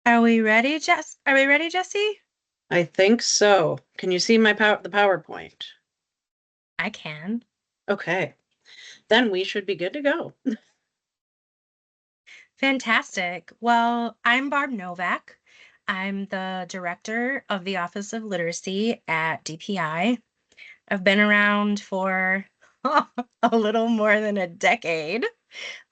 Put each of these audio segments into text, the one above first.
Are we ready, Jess? Are we ready, Jesse? I think so. Can you see the PowerPoint? I can. Okay, then we should be good to go. Fantastic. Well, I'm Barb Novak. I'm the director of the Office of Literacy at DPI. I've been around for a little more than a decade.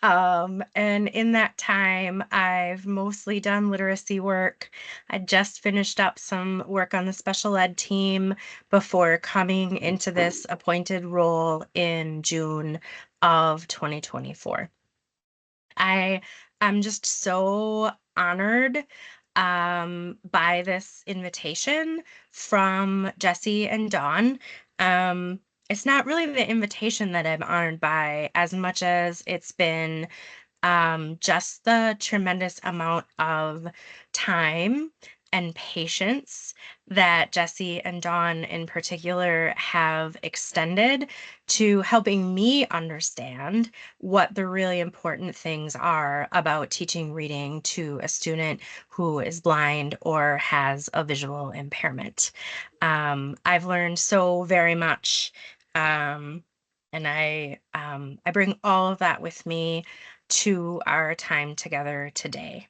And in that time, I've mostly done literacy work. I just finished up some work on the special ed team before coming into this appointed role in June of 2024. I am just so honored by this invitation from Jesse and Dawn. Um, it's not really the invitation that I'm honored by as much as it's been just the tremendous amount of time and patience that Jesse and Dawn in particular have extended to helping me understand what the really important things are about teaching reading to a student who is blind or has a visual impairment. I've learned so very much. Um, and I bring all of that with me to our time together today.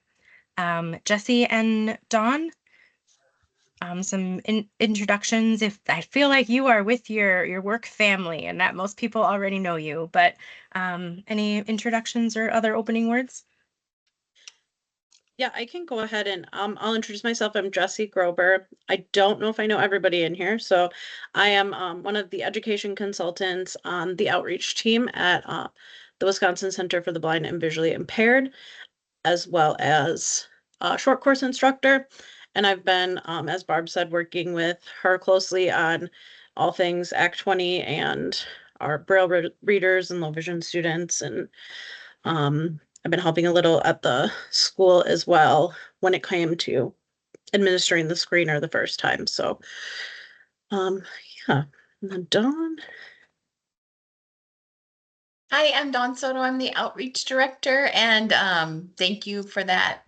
Jesse and Dawn, some introductions. If I feel like you are with your work family and that most people already know you, but any introductions or other opening words? Yeah, I can go ahead and I'll introduce myself. I'm Jessie Grober. I don't know if I know everybody in here, so I am one of the education consultants on the outreach team at the Wisconsin Center for the Blind and Visually Impaired, as well as a short course instructor. And I've been, as Barb said, working with her closely on all things Act 20 and our readers and low vision students. And I've been helping a little at the school as well when it came to administering the screener the first time. So, um, yeah. And then Dawn. Hi, I'm Dawn Soto. I'm the outreach director, and thank you for that,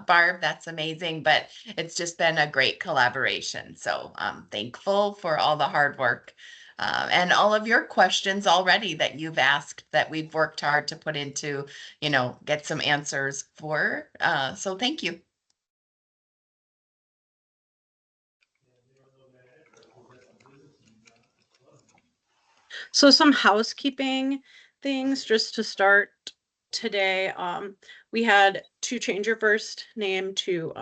Barb. That's amazing. But it's just been a great collaboration. So I'm thankful for all the hard work and all of your questions already that you've asked that we've worked hard to put into, get some answers for. So thank you. So some housekeeping things just to start today. We had to change your first name to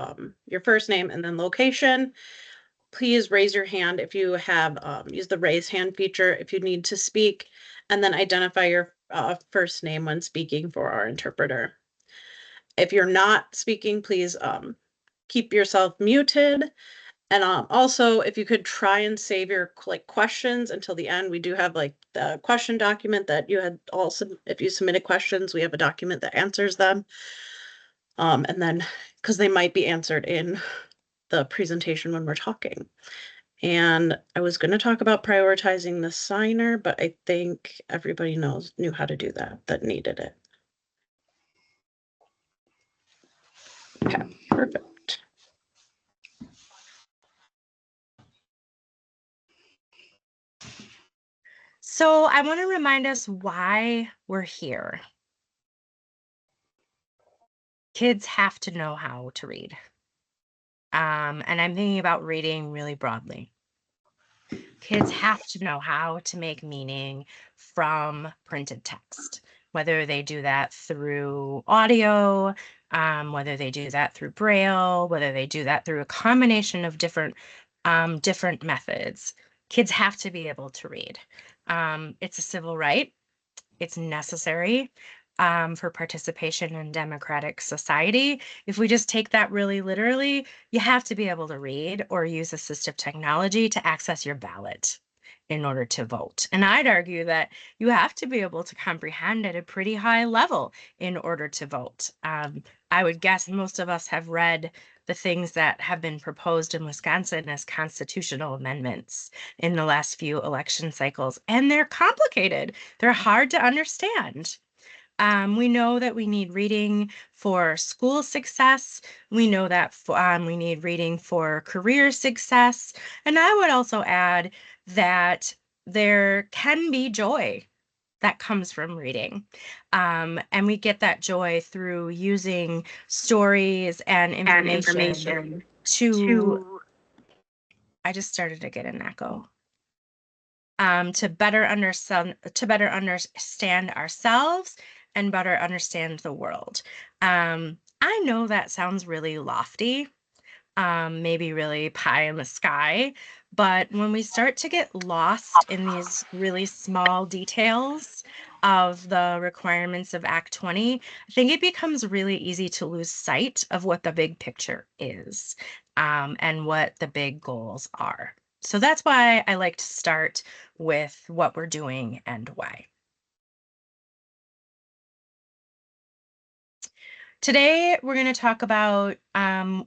your first name and then location. Please raise your hand if you have use the raise hand feature if you need to speak, and then identify your first name when speaking for our interpreter. If you're not speaking, please keep yourself muted. And also, if you could try and save your questions until the end, we do have like the question document that you had also, if you submitted questions, we have a document that answers them. And then, because they might be answered in the presentation when we're talking. And I was going to talk about prioritizing the signer, but I think everybody knew how to do that that needed it. Okay, perfect. So I want to remind us why we're here. Kids have to know how to read. And I'm thinking about reading really broadly. Kids have to know how to make meaning from printed text, whether they do that through audio, whether they do that through Braille, whether they do that through a combination of different methods. Kids have to be able to read. It's a civil right. It's necessary for participation in democratic society. If we just take that really literally, you have to be able to read or use assistive technology to access your ballot in order to vote. And I'd argue that you have to be able to comprehend at a pretty high level in order to vote. I would guess most of us have read the things that have been proposed in Wisconsin as constitutional amendments in the last few election cycles, and they're complicated. They're hard to understand. We know that we need reading for school success. We know that we need reading for career success. And I would also add that there can be joy that comes from reading. And we get that joy through using stories and and information information to, to I just started to get an echo. To better understand ourselves and better understand the world. I know that sounds really lofty, maybe really pie in the sky. But when we start to get lost in these really small details of the requirements of Act 20, I think it becomes really easy to lose sight of what the big picture is, and what the big goals are. So that's why I like to start with what we're doing and why. Today, we're going to talk about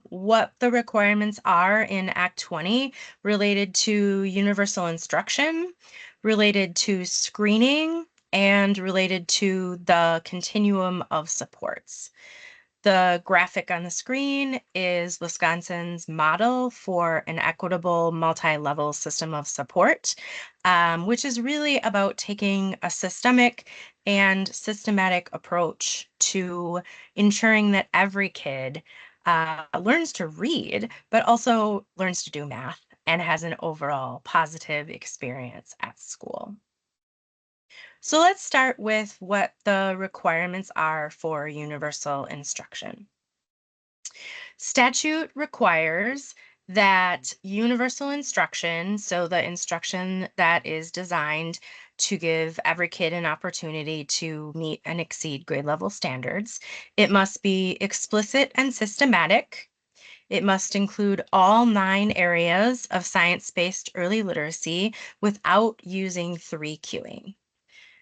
what the requirements are in Act 20 related to universal instruction, related to screening, and related to the continuum of supports. The graphic on the screen is Wisconsin's model for an equitable multi-level system of support, which is really about taking a systemic and systematic approach to ensuring that every kid learns to read, but also learns to do math and has an overall positive experience at school. So let's start with what the requirements are for universal instruction. Statute requires that universal instruction, so the instruction that is designed to give every kid an opportunity to meet and exceed grade level standards, it must be explicit and systematic. It must include all 9 areas of science-based early literacy without using 3Qing.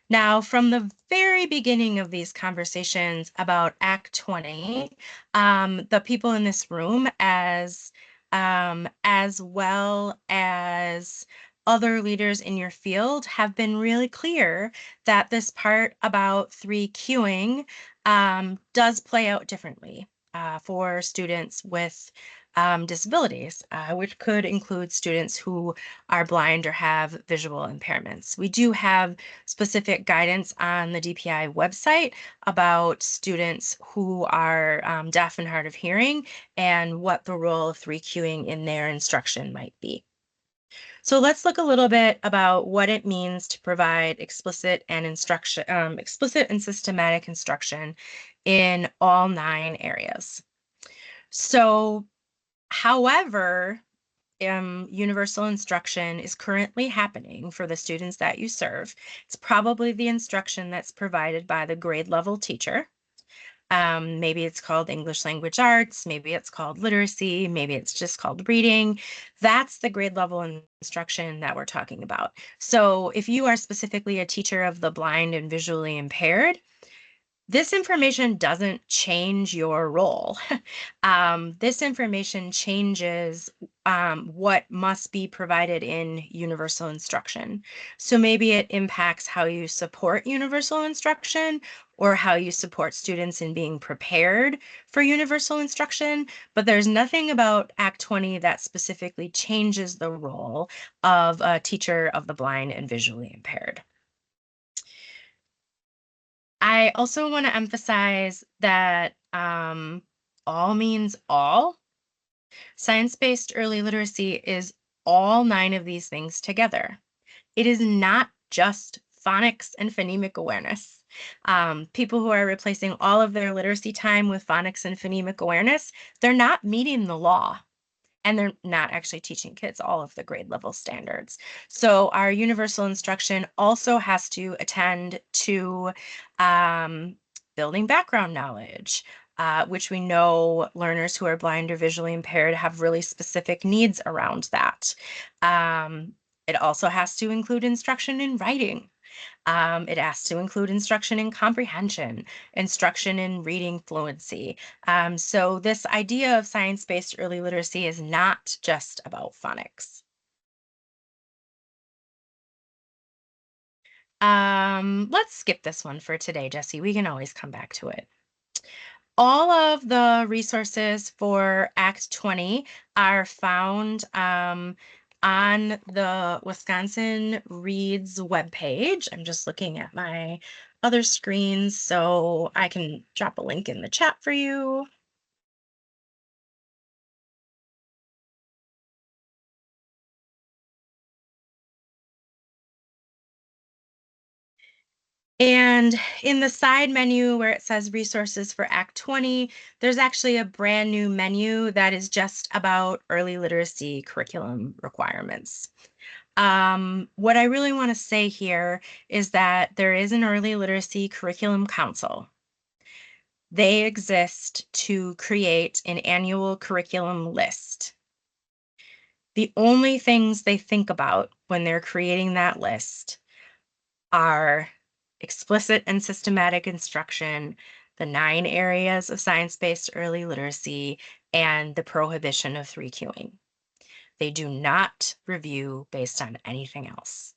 Now, from the very beginning of these conversations about Act 20, the people in this room, as well as other leaders in your field, have been really clear that this part about 3Qing does play out differently for students with disabilities, which could include students who are blind or have visual impairments. We do have specific guidance on the DPI website about students who are deaf and hard of hearing and what the role of 3Qing in their instruction might be. So let's look a little bit about what it means to provide explicit and systematic instruction in all 9 areas. So, however, universal instruction is currently happening for the students that you serve, it's probably the instruction that's provided by the grade level teacher. Maybe it's called English language arts, maybe it's called literacy, maybe it's just called reading. That's the grade level instruction that we're talking about. So if you are specifically a teacher of the blind and visually impaired, this information doesn't change your role. This information changes what must be provided in universal instruction. So maybe it impacts how you support universal instruction or how you support students in being prepared for universal instruction, but there's nothing about Act 20 that specifically changes the role of a teacher of the blind and visually impaired. I also want to emphasize that all means all. Science-based early literacy is all 9 of these things together. It is not just phonics and phonemic awareness. People who are replacing all of their literacy time with phonics and phonemic awareness, they're not meeting the law. And they're not actually teaching kids all of the grade level standards. So our universal instruction also has to attend to um, building background knowledge, which we know learners who are blind or visually impaired have really specific needs around that. It also has to include instruction in writing. It has to include instruction in comprehension, instruction in reading fluency. So this idea of science-based early literacy is not just about phonics. Let's skip this one for today, Jesse. We can always come back to it. All of the resources for Act 20 are found on the Wisconsin Reads webpage. I'm just looking at my other screens so I can drop a link in the chat for you. And in the side menu where it says resources for Act 20, there's actually a brand new menu that is just about early literacy curriculum requirements. What I really want to say here is that there is an early literacy curriculum council. They exist to create an annual curriculum list. The only things they think about when they're creating that list are explicit and systematic instruction, the 9 areas of science-based early literacy, and the prohibition of 3Qing. They do not review based on anything else.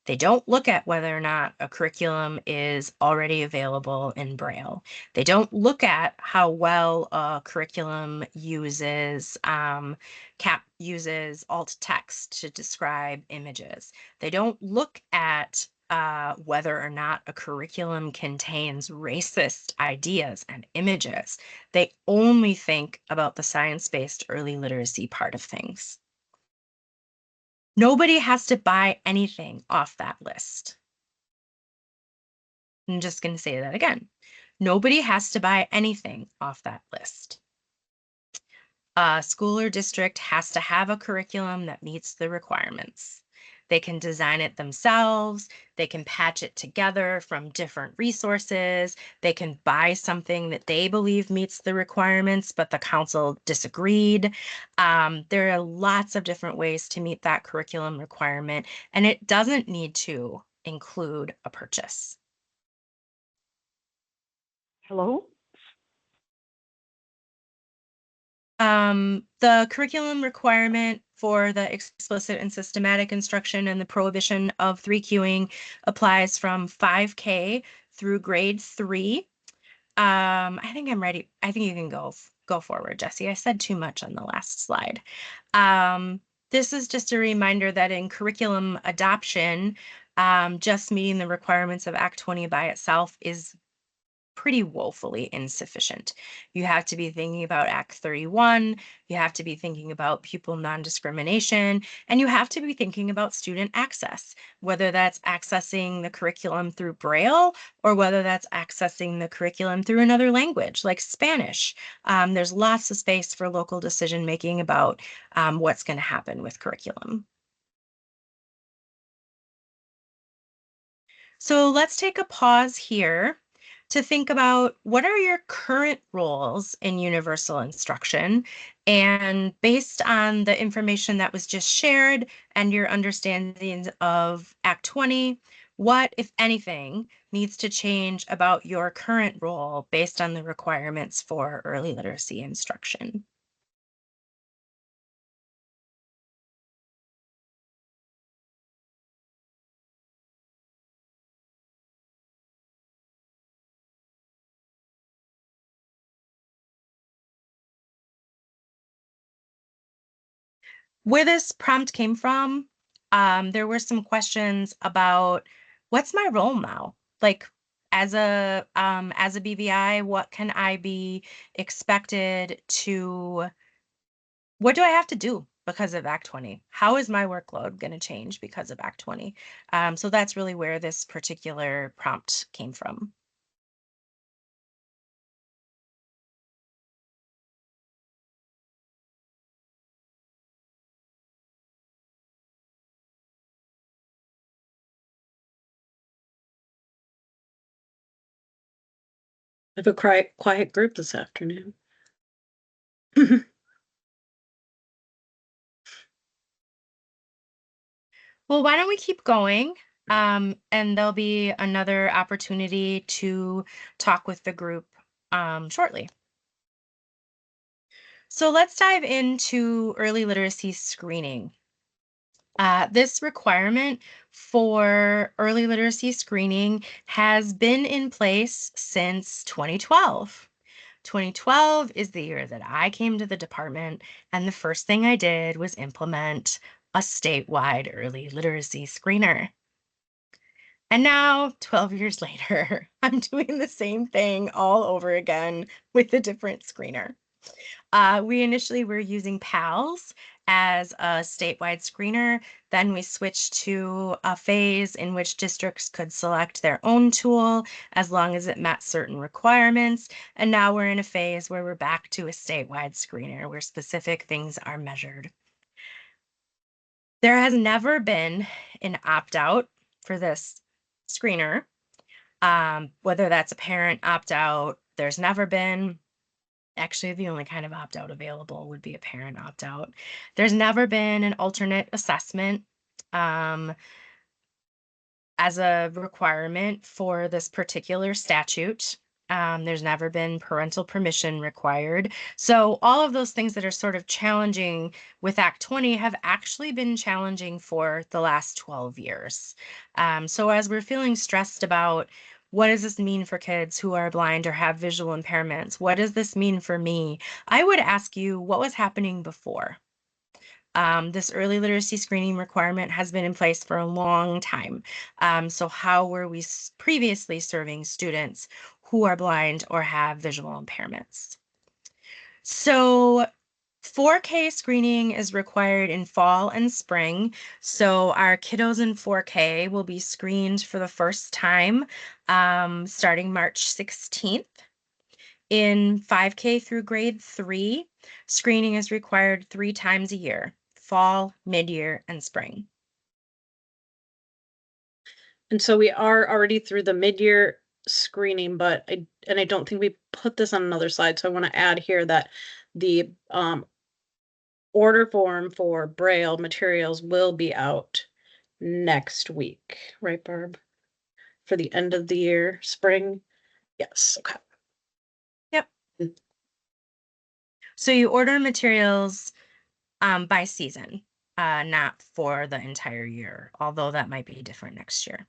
They don't look at whether or not a curriculum is already available in Braille. They don't look at how well a curriculum uses alt text to describe images. They don't look at whether or not a curriculum contains racist ideas and images. They only think about the science-based early literacy part of things. Nobody has to buy anything off that list. I'm just going to say that again. Nobody has to buy anything off that list. A school or district has to have a curriculum that meets the requirements. They can design it themselves. They can patch it together from different resources. They can buy something that they believe meets the requirements, but the council disagreed. There are lots of different ways to meet that curriculum requirement, and it doesn't need to include a purchase. Hello? The curriculum requirement for the explicit and systematic instruction and the prohibition of 3Qing applies from 5K through grade 3. I think I'm ready. I think you can go forward, Jesse. I said too much on the last slide. This is just a reminder that in curriculum adoption, just meeting the requirements of Act 20 by itself is pretty woefully insufficient. You have to be thinking about Act 31, you have to be thinking about pupil non-discrimination, and you have to be thinking about student access, whether that's accessing the curriculum through Braille or whether that's accessing the curriculum through another language like Spanish. There's lots of space for local decision making about what's going to happen with curriculum. So let's take a pause here to think about what are your current roles in universal instruction. And based on the information that was just shared and your understanding of Act 20, what, if anything, needs to change about your current role based on the requirements for early literacy instruction? Where this prompt came from, there were some questions about what's my role now? Like as a BVI, what can I be expected to, what do I have to do because of Act 20? How is my workload going to change because of Act 20? So that's really where this particular prompt came from. I have a quiet group this afternoon. Well, why don't we keep going? And there'll be another opportunity to talk with the group shortly. So let's dive into early literacy screening. This requirement for early literacy screening has been in place since 2012. 2012 is the year that I came to the department, and the first thing I did was implement a statewide early literacy screener. And now, 12 years later, I'm doing the same thing all over again with a different screener. We initially were using PALS as a statewide screener. Then we switched to a phase in which districts could select their own tool as long as it met certain requirements. And now we're in a phase where we're back to a statewide screener where specific things are measured. There has never been an opt-out for this screener, whether that's a parent opt-out. There's never been. Actually, the only kind of opt-out available would be a parent opt-out. There's never been an alternate assessment um, as a requirement for this particular statute. There's never been parental permission required. So all of those things that are sort of challenging with Act 20 have actually been challenging for the last 12 years. So as we're feeling stressed about what does this mean for kids who are blind or have visual impairments? What does this mean for me? I would ask you what was happening before. This early literacy screening requirement has been in place for a long time. So how were we previously serving students who are blind or have visual impairments? So 4K screening is required in fall and spring. So our kiddos in 4K will be screened for the first time starting March 16th. In 5K through grade 3, screening is required 3 times a year, fall, mid-year, and spring. And so we are already through the mid-year screening, but I don't think we put this on another slide, so I want to add here that the order form for Braille materials will be out next week, right, Barb? For the end of the year, spring? Yes, okay. Yep. So you order materials by season, not for the entire year, although that might be different next year.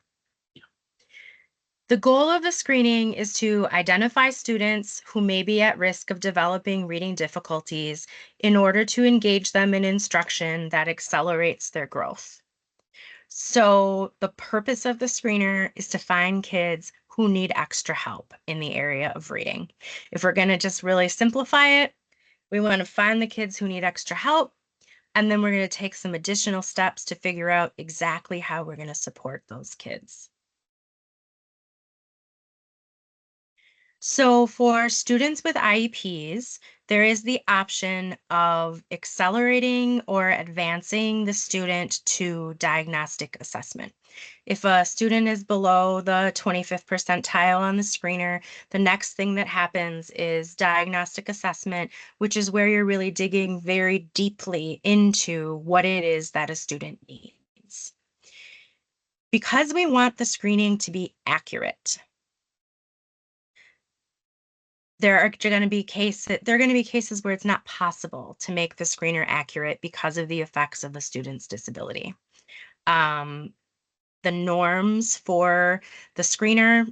The goal of the screening is to identify students who may be at risk of developing reading difficulties in order to engage them in instruction that accelerates their growth. So the purpose of the screener is to find kids who need extra help in the area of reading. If we're going to just really simplify it, we want to find the kids who need extra help, and then we're going to take some additional steps to figure out exactly how we're going to support those kids. So for students with IEPs, there is the option of accelerating or advancing the student to diagnostic assessment. If a student is below the 25th percentile on the screener, the next thing that happens is diagnostic assessment, which is where you're really digging very deeply into what it is that a student needs. Because we want the screening to be accurate, there are going to be cases where it's not possible to make the screener accurate because of the effects of the student's disability. The norms for the screener,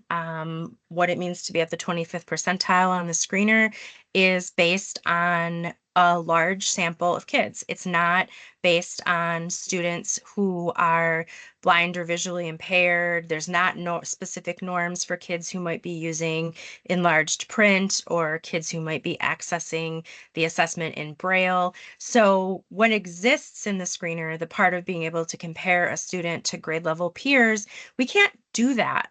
what it means to be at the 25th percentile on the screener, is based on a large sample of kids. It's not based on students who are blind or visually impaired. There's not no specific norms for kids who might be using enlarged print or kids who might be accessing the assessment in Braille. So what exists in the screener, the part of being able to compare a student to grade level peers, we can't do that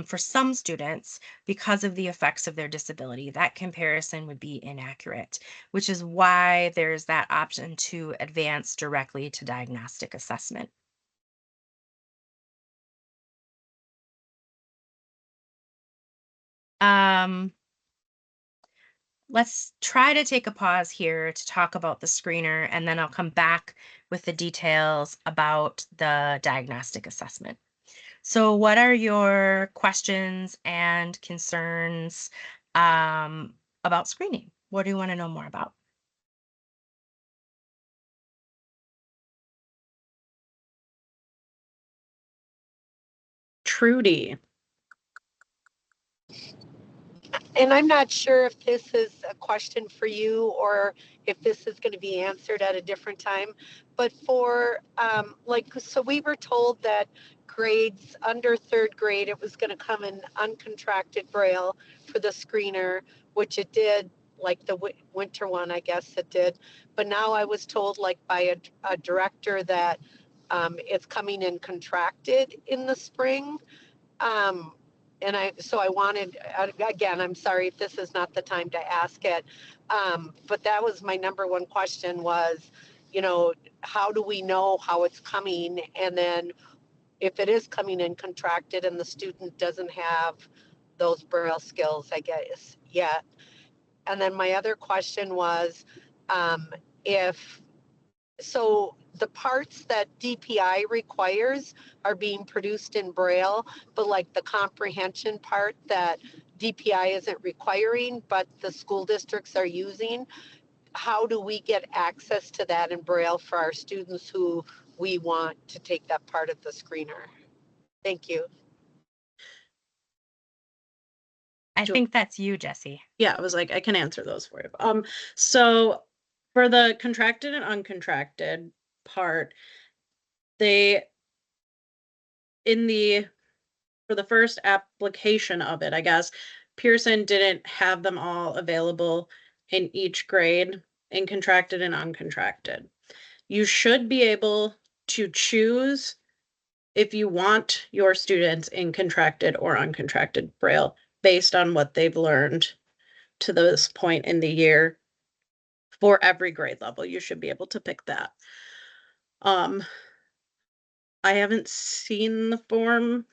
for some students because of the effects of their disability. That comparison would be inaccurate, which is why there's that option to advance directly to diagnostic assessment. Let's try to take a pause here to talk about the screener, and then I'll come back with the details about the diagnostic assessment. So what are your questions and concerns about screening? What do you want to know more about? Trudy. And I'm not sure if this is a question for you or if this is going to be answered at a different time. But for so we were told that grades under third grade, it was going to come in uncontracted braille for the screener, which it did, like the winter one, I guess it did. But now I was told, like by a director, that it's coming in contracted in the spring. Um, and so I wanted, again, I'm sorry if this is not the time to ask it. But that was my number one question was, how do we know how it's coming? And then if it is coming in contracted and the student doesn't have those Braille skills, I guess, yet. And then my other question was, if so the parts that DPI requires are being produced in Braille, but like the comprehension part that DPI isn't requiring, but the school districts are using, how do we get access to that in Braille for our students who we want to take that part of the screener? Thank you. I think that's you, Jesse. Yeah, I was like, I can answer those for you. So for the contracted and uncontracted part, they for the first application of it, I guess, Pearson didn't have them all available in each grade in contracted and uncontracted. You should be able to choose if you want your students in contracted or uncontracted Braille based on what they've learned to this point in the year for every grade level. You should be able to pick that. I haven't seen the form.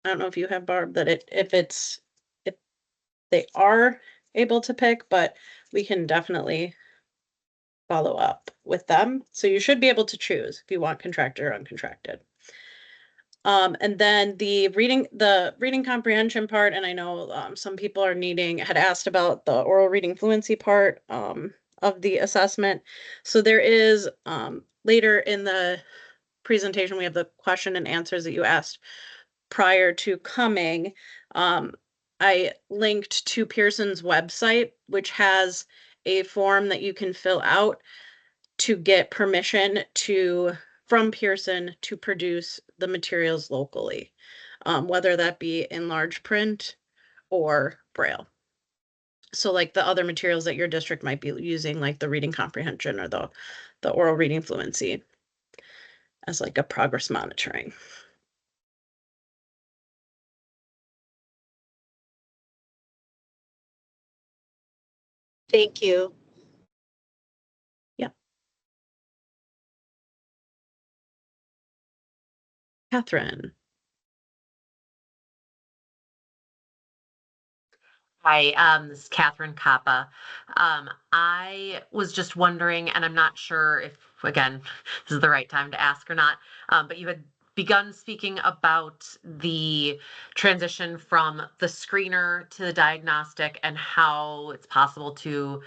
I don't know if you have, Barb, that if they are able to pick, but we can definitely follow up with them. So you should be able to choose if you want contracted or uncontracted. And then the reading comprehension part, and I know some people had asked about the oral reading fluency part of the assessment. So there is later in the presentation, we have the question and answers that you asked prior to coming. I linked to Pearson's website, which has a form that you can fill out to get permission from Pearson to produce the materials locally, whether that be in large print or Braille. So like the other materials that your district might be using, like the reading comprehension or the oral reading fluency as like a progress monitoring. Thank you. Yeah. Catherine. Hi, this is Catherine Kappa. I was just wondering, and I'm not sure if, again, this is the right time to ask or not, but you had begun speaking about the transition from the screener to the diagnostic and how it's possible to,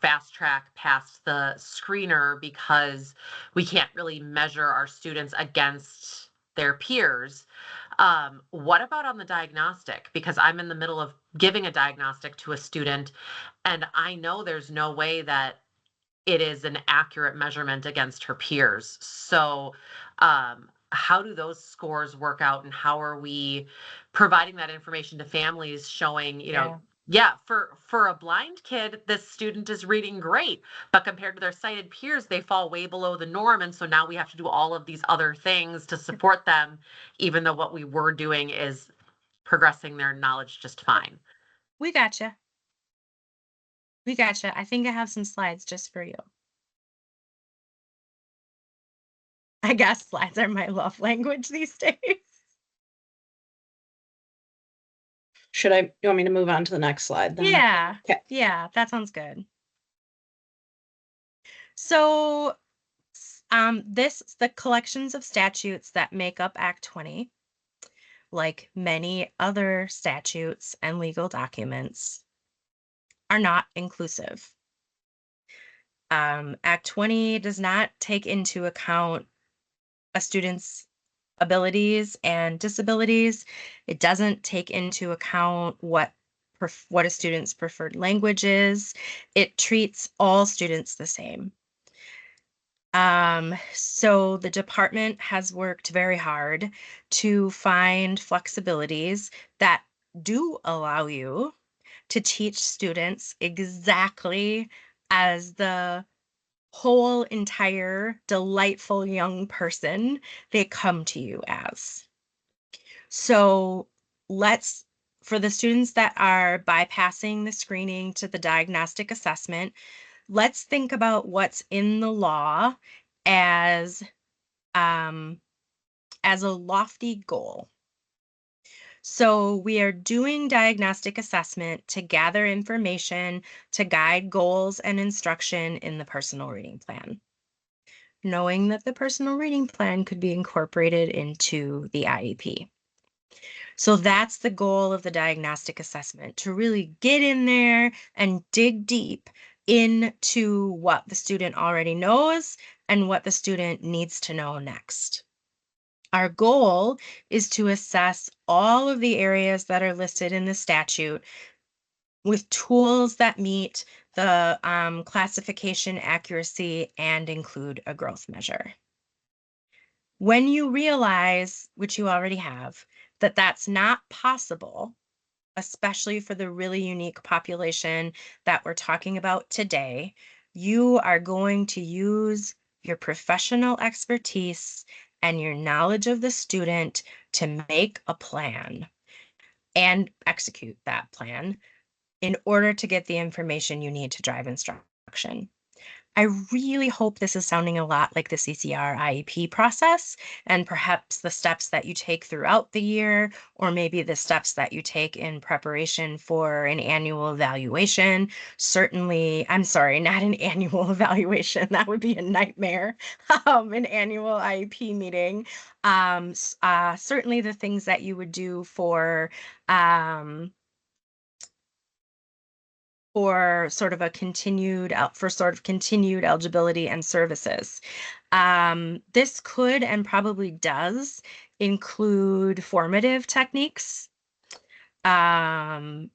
fast track past the screener because we can't really measure our students against their peers. What about on the diagnostic? Because I'm in the middle of giving a diagnostic to a student, and I know there's no way that it is an accurate measurement against her peers. So, how do those scores work out, and how are we providing that information to families showing, yeah, for a blind kid, this student is reading great, but compared to their sighted peers, they fall way below the norm. And so now we have to do all of these other things to support them, even though what we were doing is progressing their knowledge just fine. We gotcha. We gotcha. I think I have some slides just for you. I guess slides are my love language these days. You want me to move on to the next slide then? Yeah. Okay. Yeah, that sounds good. So, the collections of statutes that make up Act 20, like many other statutes and legal documents, are not inclusive. Act 20 does not take into account a student's abilities and disabilities. It doesn't take into account what a student's preferred language is. It treats all students the same. So the department has worked very hard to find flexibilities that do allow you to teach students exactly as the whole entire delightful young person they come to you as. So let's, for the students that are bypassing the screening to the diagnostic assessment, let's think about what's in the law as um, as a lofty goal. So we are doing diagnostic assessment to gather information to guide goals and instruction in the personal reading plan, knowing that the personal reading plan could be incorporated into the IEP. So that's the goal of the diagnostic assessment, to really get in there and dig deep into what the student already knows and what the student needs to know next. Our goal is to assess all of the areas that are listed in the statute with tools that meet the classification accuracy and include a growth measure. When you realize, which you already have, that that's not possible, especially for the really unique population that we're talking about today, you are going to use your professional expertise and your knowledge of the student to make a plan and execute that plan in order to get the information you need to drive instruction. I really hope this is sounding a lot like the CCR IEP process, and perhaps the steps that you take throughout the year, or maybe the steps that you take in preparation for an annual evaluation. Certainly, I'm sorry, not an annual evaluation. That would be a nightmare. An annual IEP meeting. Certainly the things that you would do um, for sort of continued eligibility and services. This could and probably does include formative techniques. It's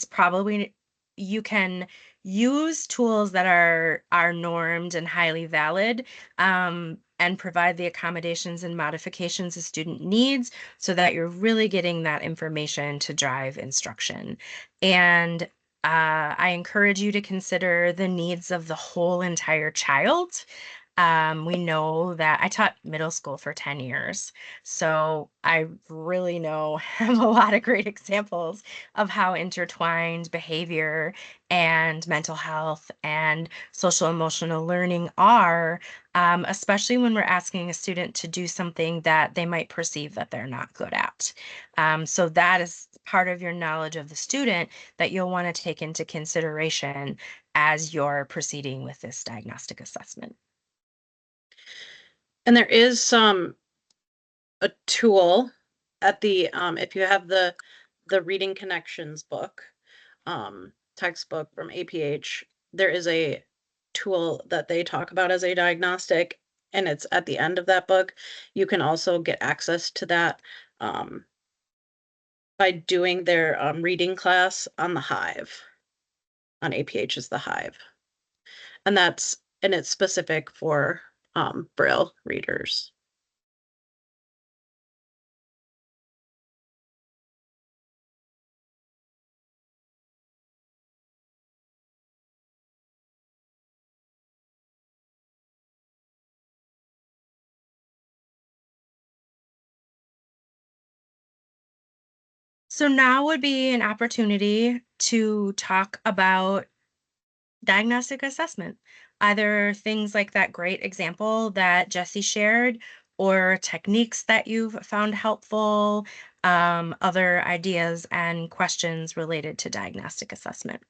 probably, you can use tools that are normed and highly valid, and provide the accommodations and modifications a student needs so that you're really getting that information to drive instruction. And I encourage you to consider the needs of the whole entire child. We know that I taught middle school for 10 years, so I really know, have a lot of great examples of how intertwined behavior and mental health and social emotional learning are, especially when we're asking a student to do something that they might perceive that they're not good at. So that is part of your knowledge of the student that you'll want to take into consideration as you're proceeding with this diagnostic assessment. And there is a tool at the if you have the Reading Connections book, textbook from APH, there is a tool that they talk about as a diagnostic, and it's at the end of that book. You can also get access to that by doing their reading class on the Hive, on APH's The Hive. And it's specific for Braille readers. So now would be an opportunity to talk about diagnostic assessment, either things like that great example that Jesse shared, or techniques that you've found helpful, other ideas and questions related to diagnostic assessment.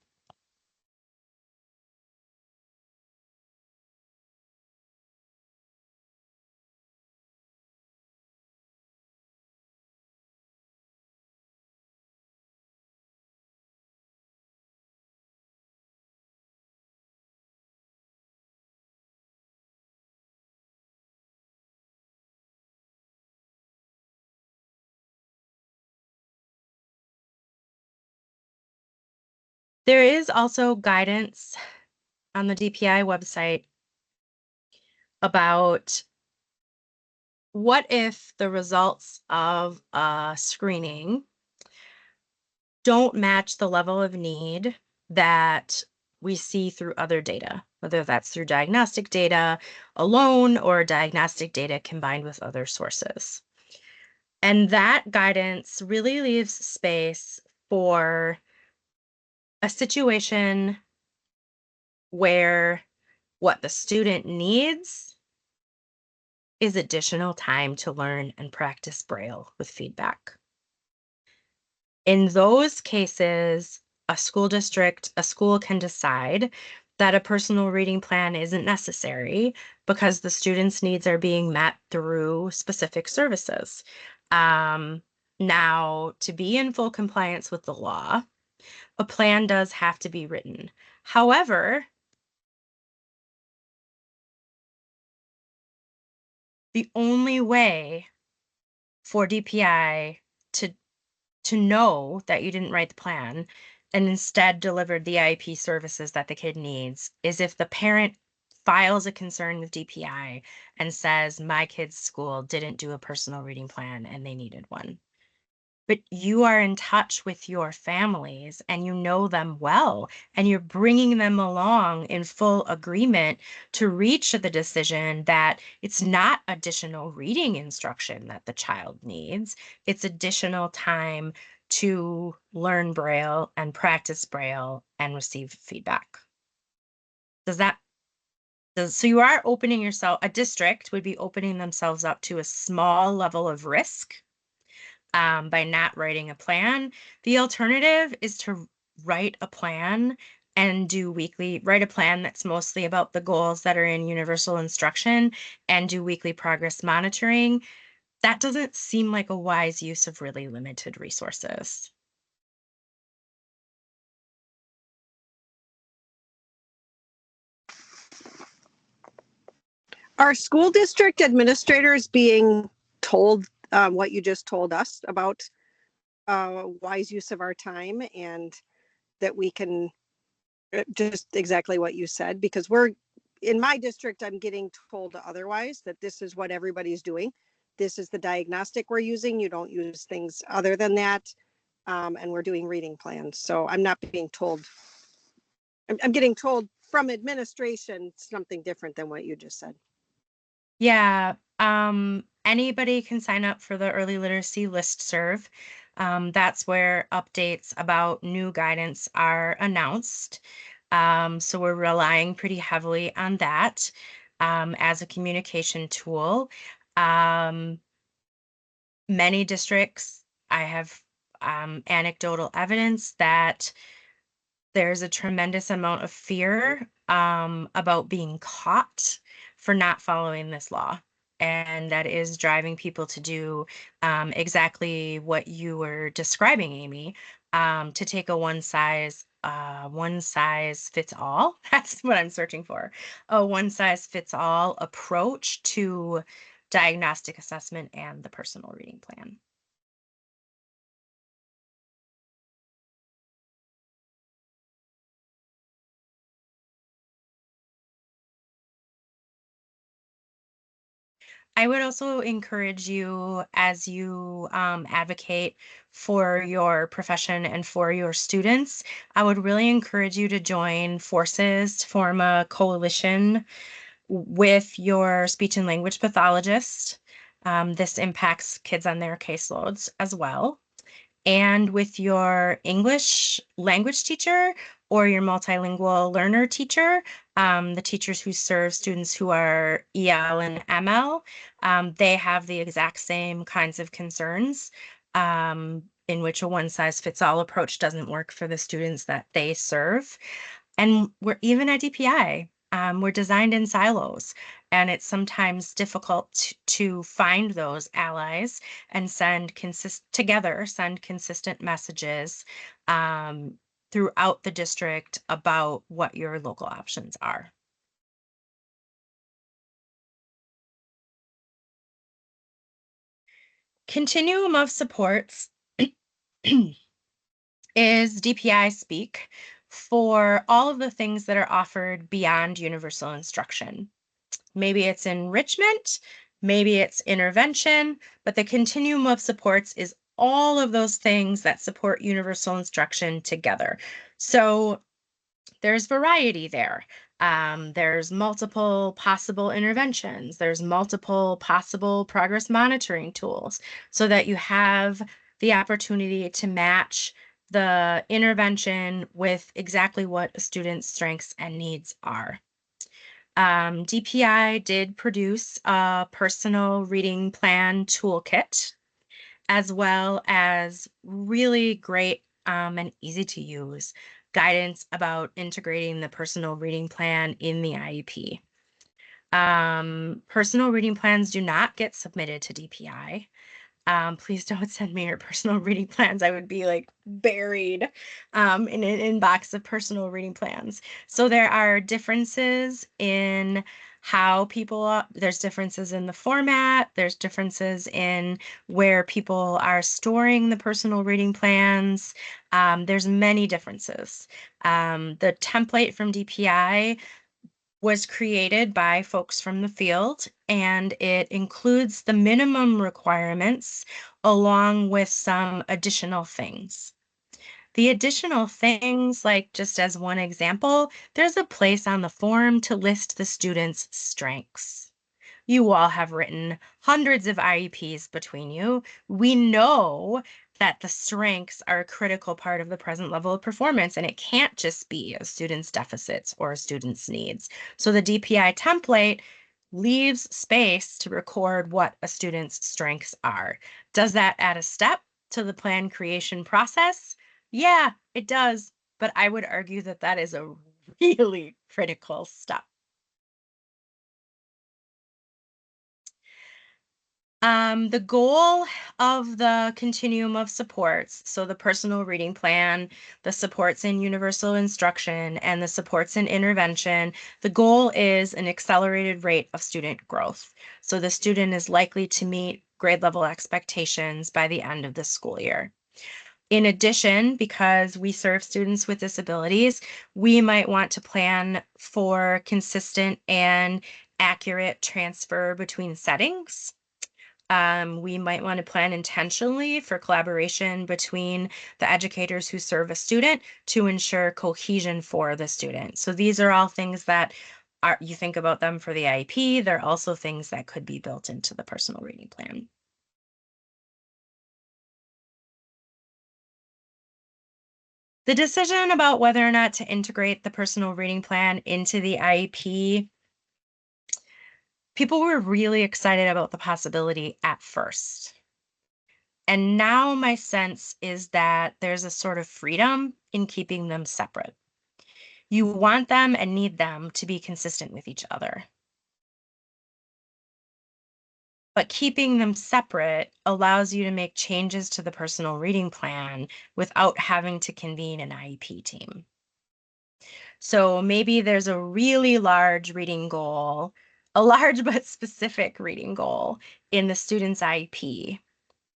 There is also guidance on the DPI website about what if the results of a screening don't match the level of need that we see through other data, whether that's through diagnostic data alone or diagnostic data combined with other sources. And that guidance really leaves space for a situation where what the student needs is additional time to learn and practice Braille with feedback. In those cases, a school can decide that a personal reading plan isn't necessary because the student's needs are being met through specific services. Now, to be in full compliance with the law, a plan does have to be written. However, the only way for DPI to know that you didn't write the plan and instead delivered the IEP services that the kid needs is if the parent files a concern with DPI and says, my kid's school didn't do a personal reading plan and they needed one. But you are in touch with your families and you know them well, and you're bringing them along in full agreement to reach the decision that it's not additional reading instruction that the child needs, it's additional time to learn Braille and practice Braille and receive feedback. So you are opening yourself, a district would be opening themselves up to a small level of risk by not writing a plan. The alternative is to write a plan and write a plan that's mostly about the goals that are in universal instruction and do weekly progress monitoring. That doesn't seem like a wise use of really limited resources. Are school district administrators being told what you just told us about wise use of our time, and that we can just exactly what you said? Because in my district, I'm getting told otherwise, that this is what everybody's doing. This is the diagnostic we're using. You don't use things other than that. And we're doing reading plans. So I'm not being told, I'm getting told from administration something different than what you just said. Yeah, anybody can sign up for the early literacy listserv. That's where updates about new guidance are announced. So we're relying pretty heavily on that as a communication tool. Many districts, I have anecdotal evidence that there's a tremendous amount of fear about being caught for not following this law. And that is driving people to do exactly what you were describing, Amy, to take a one size fits all. That's what I'm searching for. A one size fits all approach to diagnostic assessment and the personal reading plan. I would also encourage you, as you advocate for your profession and for your students, I would really encourage you to join forces to form a coalition with your speech and language pathologist. This impacts kids on their caseloads as well, and with your English language teacher or your multilingual learner teacher, the teachers who serve students who are EL and ML, they have the exact same kinds of concerns in which a one size fits all approach doesn't work for the students that they serve. And we're even at DPI. We're designed in silos, and it's sometimes difficult to find those allies and send consistent messages throughout the district about what your local options are. Continuum of supports is DPI speak for all of the things that are offered beyond universal instruction. Maybe it's enrichment, maybe it's intervention, but the continuum of supports is all of those things that support universal instruction together. So there's variety there. There's multiple possible interventions. There's multiple possible progress monitoring tools so that you have the opportunity to match the intervention with exactly what a student's strengths and needs are. DPI did produce a personal reading plan toolkit, as well as really great and easy to use guidance about integrating the personal reading plan in the IEP. Personal reading plans do not get submitted to DPI. Please don't send me your personal reading plans. I would be like buried in an inbox of personal reading plans. So there are differences in how people, there's differences in the format, there's differences in where people are storing the personal reading plans. There's many differences. The template from DPI was created by folks from the field, and it includes the minimum requirements along with some additional things. The additional things, like just as one example, there's a place on the form to list the student's strengths. You all have written hundreds of IEPs between you. We know that the strengths are a critical part of the present level of performance, and it can't just be a student's deficits or a student's needs. So the DPI template leaves space to record what a student's strengths are. Does that add a step to the plan creation process? Yeah, it does, but I would argue that that is a really critical step. The goal of the continuum of supports, so the personal reading plan, the supports in universal instruction, and the supports in intervention, the goal is an accelerated rate of student growth. So the student is likely to meet grade level expectations by the end of the school year. In addition, because we serve students with disabilities, we might want to plan for consistent and accurate transfer between settings. We might want to plan intentionally for collaboration between the educators who serve a student to ensure cohesion for the student. So these are all things that you think about them for the IEP. They're also things that could be built into the personal reading plan. The decision about whether or not to integrate the personal reading plan into the IEP, people were really excited about the possibility at first. And now my sense is that there's a sort of freedom in keeping them separate. You want them and need them to be consistent with each other. But keeping them separate allows you to make changes to the personal reading plan without having to convene an IEP team. So maybe there's a really large reading goal, a large but specific reading goal in the student's IEP.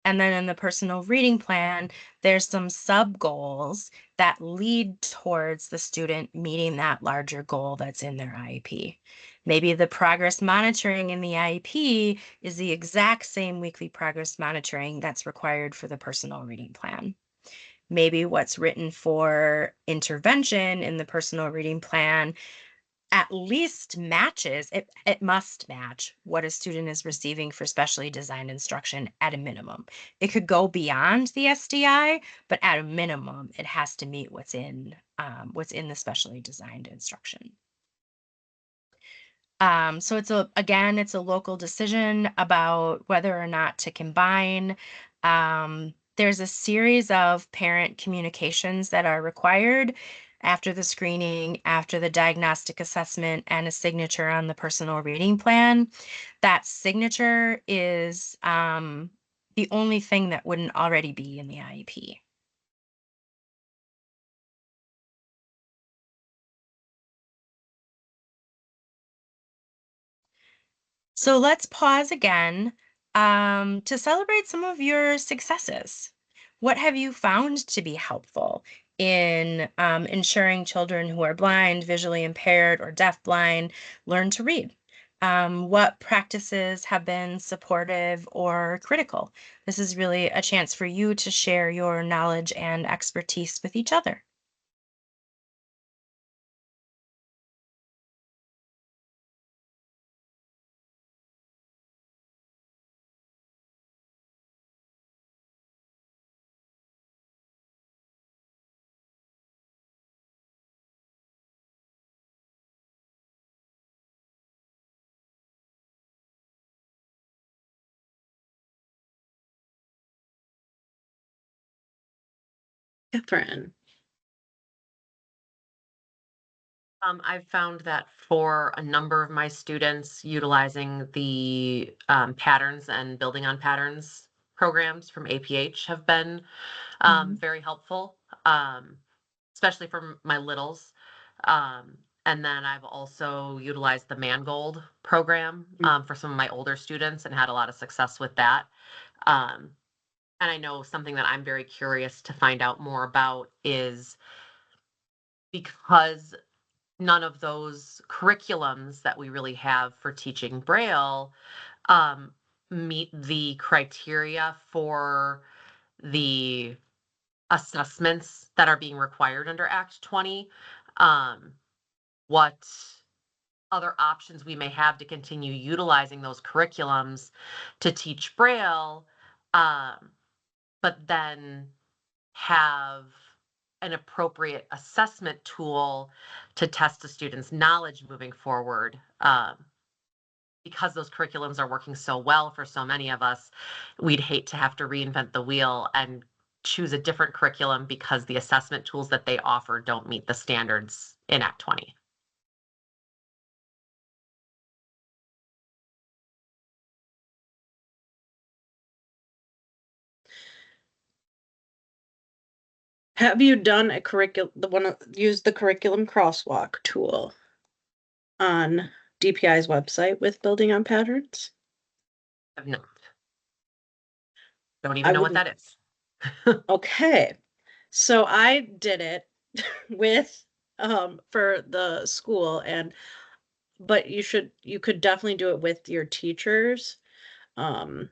And then in the personal reading plan, there's some sub goals that lead towards the student meeting that larger goal that's in their IEP. Maybe the progress monitoring in the IEP is the exact same weekly progress monitoring that's required for the personal reading plan. Maybe what's written for intervention in the personal reading plan at least matches, it must match what a student is receiving for specially designed instruction at a minimum. It could go beyond the SDI, but at a minimum, it has to meet what's in the specially designed instruction. So it's a local decision about whether or not to combine. There's a series of parent communications that are required after the screening, after the diagnostic assessment, and a signature on the personal reading plan. That signature is the only thing that wouldn't already be in the IEP. So let's pause again to celebrate some of your successes. What have you found to be helpful in ensuring children who are blind, visually impaired, or deafblind learn to read? What practices have been supportive or critical? This is really a chance for you to share your knowledge and expertise with each other. Catherine. I've found that for a number of my students, utilizing the patterns and building on patterns programs from APH have been very helpful, especially for my littles. And then I've also utilized the Mangold program for some of my older students and had a lot of success with that. Um, and I know something that I'm very curious to find out more about is because none of those curriculums that we really have for teaching Braille um, meet the criteria for the assessments that are being required under Act 20. Um, what other options we may have to continue utilizing those curriculums to teach Braille, um, but then have an appropriate assessment tool to test a student's knowledge moving forward. Because those curriculums are working so well for so many of us, we'd hate to have to reinvent the wheel and choose a different curriculum because the assessment tools that they offer don't meet the standards in Act 20. Have you done a use the curriculum crosswalk tool on DPI's website with building on patterns? I've not. Don't I even know what would, that is. okay. So I did it with for the school but you could definitely do it with your teachers um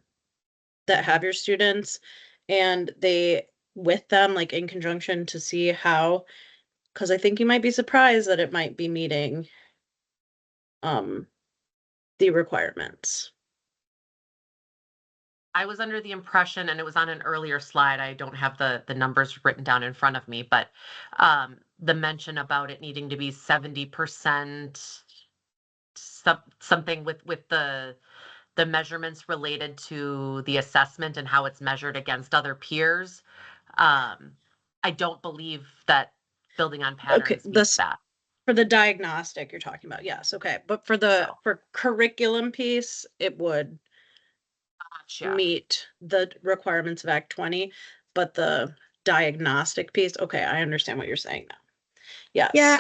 that have your students and they with them like in conjunction to see how because I think you might be surprised that it might be meeting um the requirements. I was under the impression, and it was on an earlier slide, I don't have the numbers written down in front of me, but the mention about it needing to be 70% something with the measurements related to the assessment and how it's measured against other peers. I don't believe that building on Okay, patterns meets this that. for the diagnostic you're talking about. Yes, okay. But So, for curriculum piece, it would gotcha. meet the requirements of Act 20, but the diagnostic piece, okay, I understand what you're saying now. Yeah, Yes.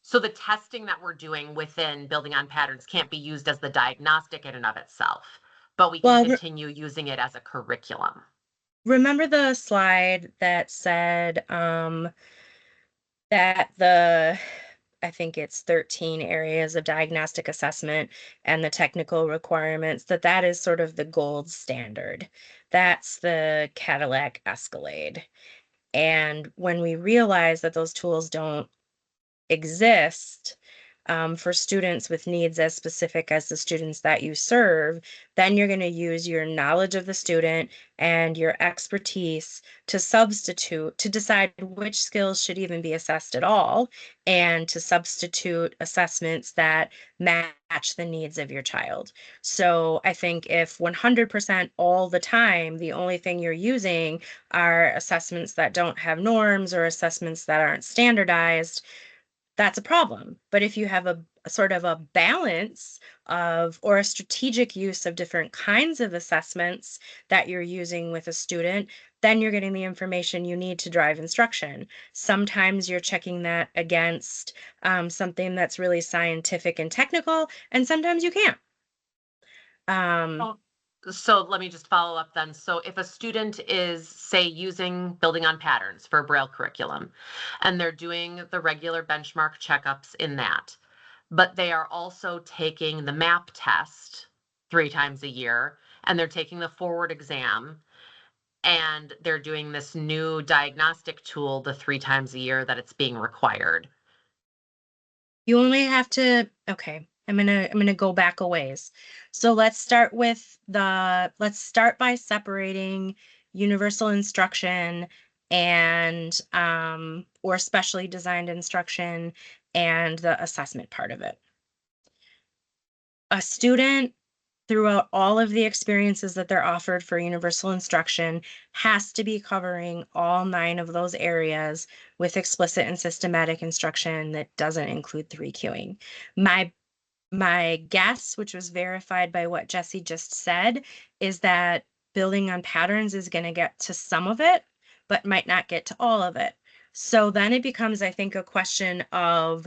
So the testing that we're doing within building on patterns can't be used as the diagnostic in and of itself, but we can well, continue using it as a curriculum. remember the slide that said that I think it's 13 areas of diagnostic assessment and the technical requirements, that is sort of the gold standard. That's the Cadillac Escalade. And when we realize that those tools don't exist for students with needs as specific as the students that you serve, then you're going to use your knowledge of the student and your expertise to substitute, to decide which skills should even be assessed at all, and to substitute assessments that match the needs of your child. So I think if 100% all the time, the only thing you're using are assessments that don't have norms or assessments that aren't standardized, that's a problem. But if you have a sort of a balance of or a strategic use of different kinds of assessments that you're using with a student, then you're getting the information you need to drive instruction. Sometimes you're checking that against something that's really scientific and technical, and sometimes you can't. Um, Oh, So let me just follow up then. So if a student is, say, using building on patterns for a Braille curriculum, and they're doing the regular benchmark checkups in that, but they are also taking the MAP test 3 times a year, and they're taking the forward exam, and they're doing this new diagnostic tool the 3 times a year that it's being required. You only have to, okay, I'm gonna go back a ways. So let's start by separating universal instruction and or specially designed instruction and the assessment part of it. A student throughout all of the experiences that they're offered for universal instruction has to be covering all 9 of those areas with explicit and systematic instruction that doesn't include 3Qing. My guess, which was verified by what Jesse just said, is that building on patterns is going to get to some of it, but might not get to all of it. So then it becomes, I think, a question of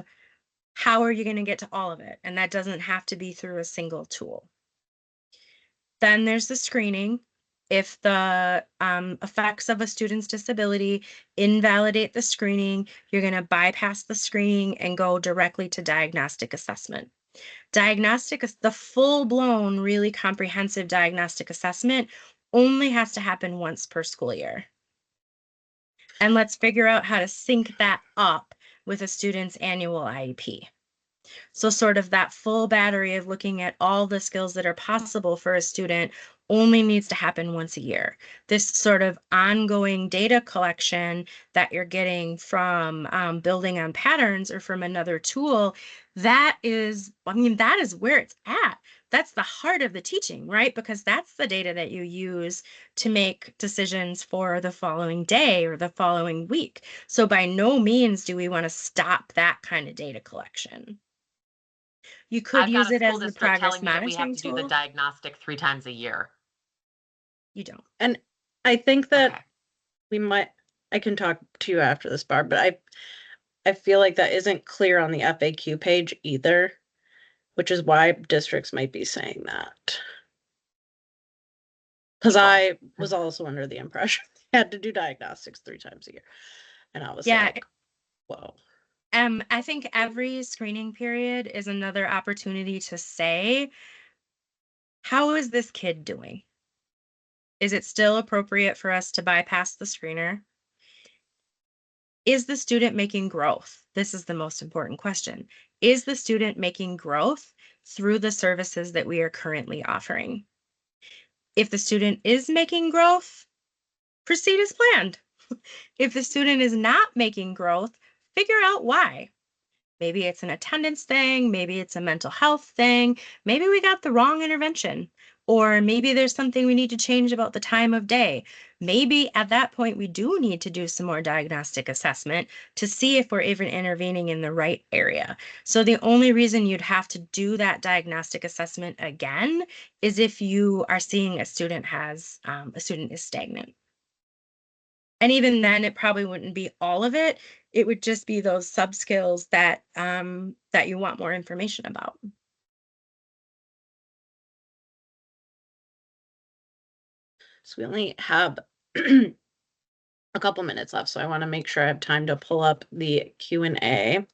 how are you going to get to all of it? And that doesn't have to be through a single tool. Then there's the screening. If the effects of a student's disability invalidate the screening, you're going to bypass the screening and go directly to diagnostic assessment. Diagnostic is the full-blown, really comprehensive diagnostic assessment only has to happen once per school year. And let's figure out how to sync that up with a student's annual IEP. So sort of that full battery of looking at all the skills that are possible for a student only needs to happen once a year. This sort of ongoing data collection that you're getting from building on patterns or from another tool, that is where it's at. That's the heart of the teaching, right? Because that's the data that you use to make decisions for the following day or the following week. So by no means do we want to stop that kind of data collection. You could I've got use a it school as the district progress telling me that we have monitoring to do the tool. diagnostic 3 times a year. You don't. And I think that Okay. I can talk to you after this, Barb, but I feel like that isn't clear on the FAQ page either, which is why districts might be saying that. Because I was also under the impression they had to do diagnostics 3 times a year. And I was Yeah. like, whoa. I think every screening period is another opportunity to say, how is this kid doing? Is it still appropriate for us to bypass the screener? Is the student making growth? This is the most important question. Is the student making growth through the services that we are currently offering? If the student is making growth, proceed as planned. If the student is not making growth, figure out why. Maybe it's an attendance thing, maybe it's a mental health thing, maybe we got the wrong intervention, or maybe there's something we need to change about the time of day. Maybe at that point we do need to do some more diagnostic assessment to see if we're even intervening in the right area. So the only reason you'd have to do that diagnostic assessment again is if you are seeing a student is stagnant. And even then, it probably wouldn't be all of it. It would just be those sub skills that that you want more information about. So we only have a couple minutes left, so I want to make sure I have time to pull up the Q&A.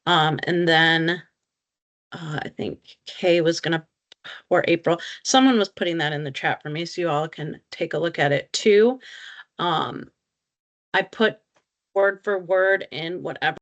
And then I think Kay was gonna, or April, someone was putting that in the chat for me, so you all can take a look at it too. I put word for word in whatever